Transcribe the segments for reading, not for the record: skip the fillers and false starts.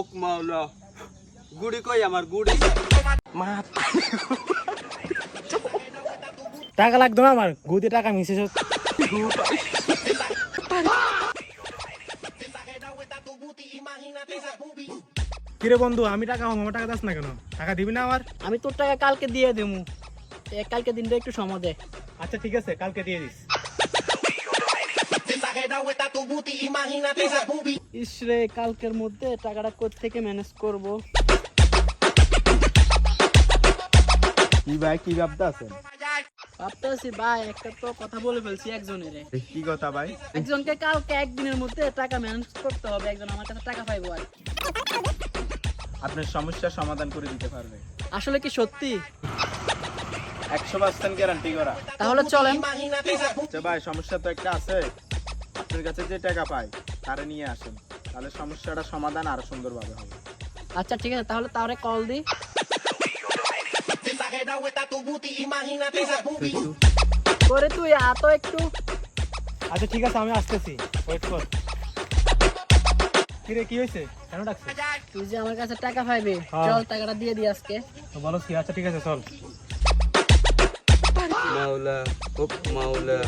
Okay মাওলা গুড়ি কই আমার গুড়ি টাকা লাগতো না আমার গুতে টাকা মিশে কিরে বন্ধু আমি টাকা আমার টাকা দাস না কেন টাকা দিবি না আমার? আমি তোর টাকা কালকে দিয়ে দেবো, কালকে দিনটা একটু সময় দে। আচ্ছা ঠিক আছে কালকে দিয়ে দিস। ইসরে কালকের মধ্যে টাকাটা কোত্থেকে ম্যানেজ করব? কি ভাই কি ভাবতে আছেন? ভাবতেছি ভাই একটা তো কথা বলে ফেলছি একজনের। কি কথা ভাই? একজনকে কালকে একদিনের মধ্যে টাকা ম্যানেজ করতে হবে, একজন আমার কাছে টাকা পাইবো আর আপনার সমস্যার সমাধান করে দিতে পারবে। আসলে কি সত্যি? 100% গ্যারান্টি করা। তাহলে চলেন। আচ্ছা ভাই সমস্যা তো একটা আছে, আপনার কাছে যে টাকা পাই তারে নিয়ে আসেন, তাহলে সমস্যাটা সমাধান আরো সুন্দরভাবে হবে। আচ্ছা ঠিক আছে, তাহলে তারে কল দি। করে তুই আতো একটু। আচ্ছা ঠিক আছে আমি আসতেছি, ওয়েট কর। কিরে কি হয়েছে, কেন ডাকছিস? তুই যে আমার কাছে টাকা পাইবি, হ্যাঁ। চল টাকাটা দিয়ে দি আজকে। তো বলো কি? আচ্ছা ঠিক আছে চল। মাওলা ওক মাওলা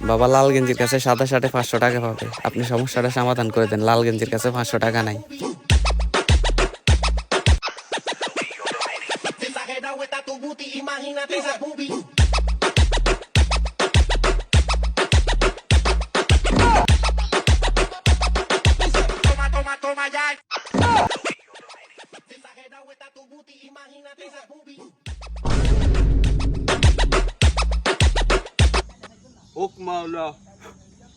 বাবা লাল গেঞ্জির কাছে সাদা শার্টে 500 টাকা পাবে, আপনি সমস্যাটা সমাধান করে দেন। লাল গেঞ্জির কাছে 500 টাকা নাই। ওক মাওলা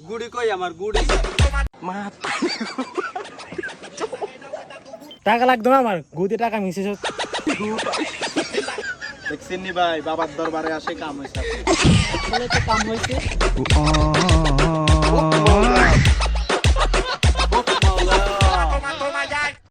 গুড়ি কই আমার গুড়ি টাকা লাগতো না আমার গুতে টাকা মিশে দেখছেন নি ভাই, বাবার দরবারে আসে কাম হয়েছে। আসলে তো কাম হয়েছে।